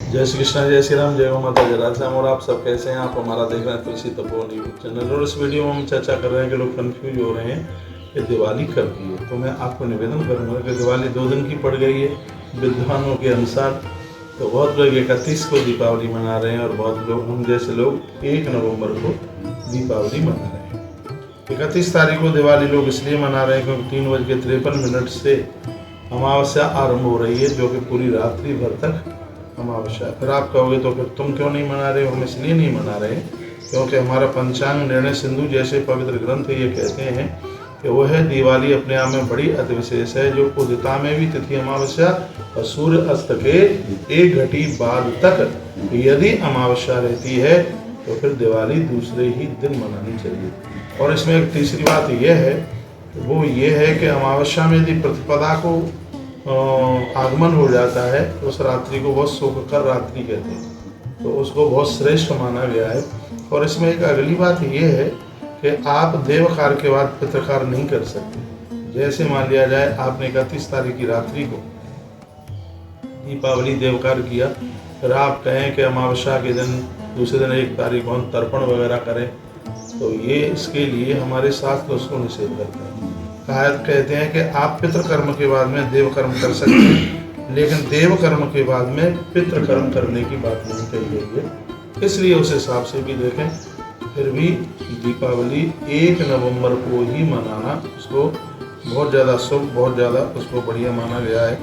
जय श्री कृष्ण, जय श्री राम, जय गौ माता, जय राधे श्याम। और आप सब कैसे हैं? आप हमारा देख रहे हैं तुलसी तपोवन यूट्यूब चैनल। और इस वीडियो में हम चर्चा कर रहे हैं कि लोग कंफ्यूज हो रहे हैं कि दिवाली कब की है। तो मैं आपको निवेदन करूंगा कि दिवाली 2 दिन की पड़ गई है विद्वानों के अनुसार। तो बहुत लोग 31 को दीपावली मना रहे हैं और बहुत लोग, हम जैसे लोग, 1 नवंबर को दीपावली मना रहे हैं। 31 तारीख को दिवाली लोग इसलिए मना रहे हैं क्योंकि 3:53 से अमावस्या आरंभ हो रही है, जो कि पूरी रात्रि भर तक अमावस्या। फिर आप कहोगे तो फिर तुम क्यों नहीं मना रहे हो? हम इसलिए नहीं मना रहे क्योंकि हमारा पंचांग निर्णय सिंधु जैसे पवित्र ग्रंथ ये कहते हैं कि वह दिवाली अपने आप में बड़ी अति विशेष है, जो उदिता में भी तिथि अमावस्या और सूर्य अस्त के 1 घटी बाद तक यदि अमावस्या रहती है तो फिर दिवाली दूसरे ही दिन मनानी चाहिए। और इसमें एक तीसरी बात यह है, वो ये है कि अमावस्या में यदि प्रतिपदा को आगमन हो जाता है तो उस रात्रि को बहुत सुखकर रात्रि कहते हैं, तो उसको बहुत श्रेष्ठ माना गया है। और इसमें एक अगली बात ये है कि आप देवकार के बाद पितृकार नहीं कर सकते। जैसे मान लिया जाए आपने 31 तारीख की रात्रि को दीपावली देवकार किया, फिर आप कहें कि अमावस्या के दिन दूसरे दिन 1 तारीख को हम तर्पण वगैरह करें, तो ये इसके लिए हमारे शास्त्र उसको निषेध करते हैं। कहते हैं कि आप पितृकर्म के बाद में देव कर्म कर सकते हैं, लेकिन देव कर्म के बाद में पितृकर्म करने की बात नहीं कही गई है। इसलिए उस हिसाब से भी देखें, फिर भी दीपावली 1 नवंबर को ही मनाना उसको बहुत ज़्यादा शुभ, बहुत ज़्यादा उसको बढ़िया माना गया है।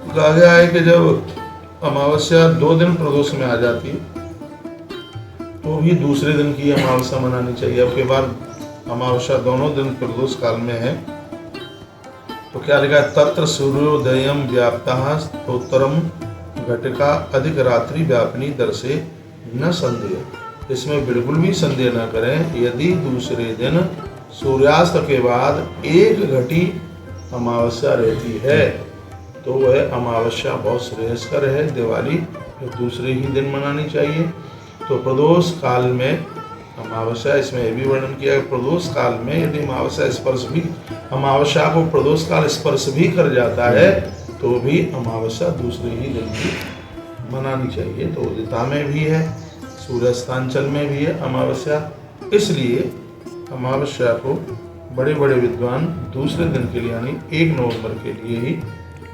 कहा गया है कि जब अमावस्या 2 दिन प्रदोष में आ जाती है तो भी दूसरे दिन की अमावस्या मनानी चाहिए। अब के बाद अमावस्या दोनों दिन प्रदोष काल में है, तो क्या लिखा है? तत्र सूर्योदयम व्याप्तः स्तोत्रम घटिका अधिक रात्रि व्यापिनी दर्शे न संदेह। इसमें बिल्कुल भी संदेह न करें। यदि दूसरे दिन सूर्यास्त के बाद 1 घटी अमावस्या रहती है तो वह अमावस्या बहुत श्रेयस्कर है। दिवाली फिर दूसरे ही दिन मनानी चाहिए। तो प्रदोष काल में अमावस्या, इसमें यह भी वर्णन किया है, प्रदोष काल में यदि अमावस्या को प्रदोष काल स्पर्श भी कर जाता है तो भी अमावस्या दूसरे ही दिन की मनानी चाहिए। तो उदिता में भी है, सूर्यास्तांचल में भी है अमावस्या, इसलिए अमावस्या को बड़े बड़े विद्वान दूसरे दिन के लिए यानी 1 नवंबर के लिए ही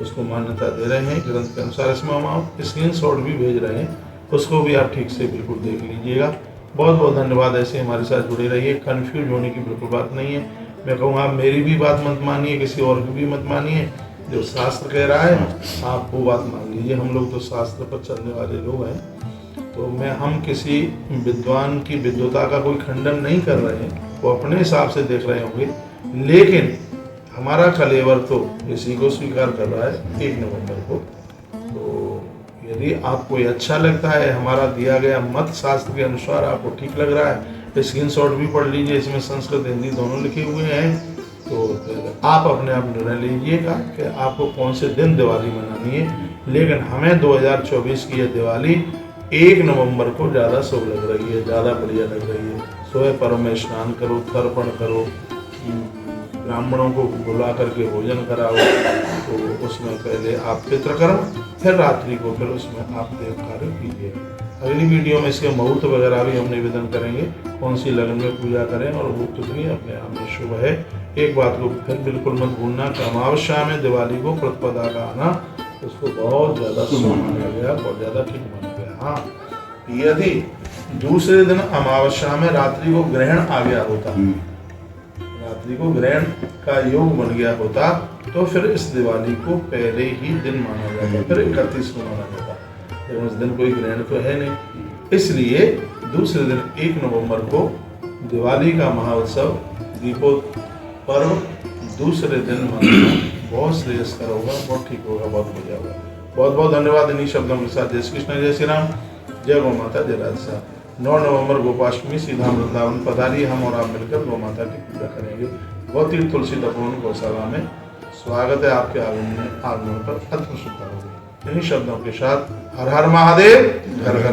उसको मान्यता दे रहे हैं ग्रंथ के अनुसार। इसमें हम आप स्क्रीनशॉट भी भेज रहे हैं, उसको भी आप ठीक से बिल्कुल देख लीजिएगा। बहुत बहुत धन्यवाद। ऐसे हमारे साथ जुड़े रहिए, कंफ्यूज होने की बिल्कुल बात नहीं है। मैं कहूँगा आप मेरी भी बात मत मानिए, किसी और की भी मत मानिए। जो शास्त्र कह रहा है आप वो बात मान लीजिए। हम लोग तो शास्त्र पर चलने वाले लोग हैं, तो हम किसी विद्वान की विद्वता का कोई खंडन नहीं कर रहे हैं, वो अपने हिसाब से देख रहे होंगे, लेकिन हमारा कलेवर तो इसी को स्वीकार कर रहा है 1 नवंबर को। यदि आपको ये अच्छा लगता है, हमारा दिया गया मत शास्त्र के अनुसार आपको ठीक लग रहा है, स्क्रीनशॉट भी पढ़ लीजिए, इसमें संस्कृत हिंदी दोनों लिखे हुए हैं। तो आप अपने आप निर्णय लीजिएगा कि आपको कौन से दिन दिवाली मनानी है। लेकिन हमें 2024 की यह दिवाली 1 नवंबर को ज़्यादा शुभ लग रही है, ज़्यादा बढ़िया लग रही है। सुबह पर्व में स्नान करो, तर्पण करो, ब्राह्मणों को बुला करके भोजन कराओ, तो उसमें पहले आप पितृकर्म, फिर रात्रि को फिर उसमें आप देव कार्य कीजिए। अगली वीडियो में इसके मुहूर्त वगैरह भी हम निवेदन करेंगे, कौन सी लगन में पूजा करें और वो कितनी अपने आप में शुभ है। एक बात को फिर बिल्कुल मत भूलना कि अमावस्या में दिवाली को प्रतिपदा का आना उसको बहुत ज़्यादा शुभ माना गया, बहुत ज़्यादा ठीक माना गया। हाँ, यदि दूसरे दिन अमावस्या में रात्रि को ग्रहण आ गया होता, रात्रि को ग्रहण का योग बन गया होता, तो फिर इस दिवाली को पहले ही दिन माना जाता, फिर 31 को माना जाता। लेकिन उस दिन कोई ग्रहण तो है नहीं, इसलिए दूसरे दिन 1 नवंबर को दिवाली का महाउत्सव दीपोत्सव दूसरे दिन मनाना बहुत श्रेयस्कर होगा, बहुत ठीक होगा, बहुत बढ़िया होगा। बहुत बहुत धन्यवाद इन्हीं शब्दों के साथ। जय श्री कृष्ण, जय श्री राम, जय गौ माता, जय राधे श्याम। 9 नवंबर गोपाष्टमी सीधा वृंदावन पधारिए, हम और आप मिलकर गौ माता की पूजा करेंगे। गौती तुलसी तपोवन गौशाला में स्वागत है आपके आगमन पर अत्यंत शुभता होगी। इन्हीं शब्दों के साथ हर हर महादेव, घर घर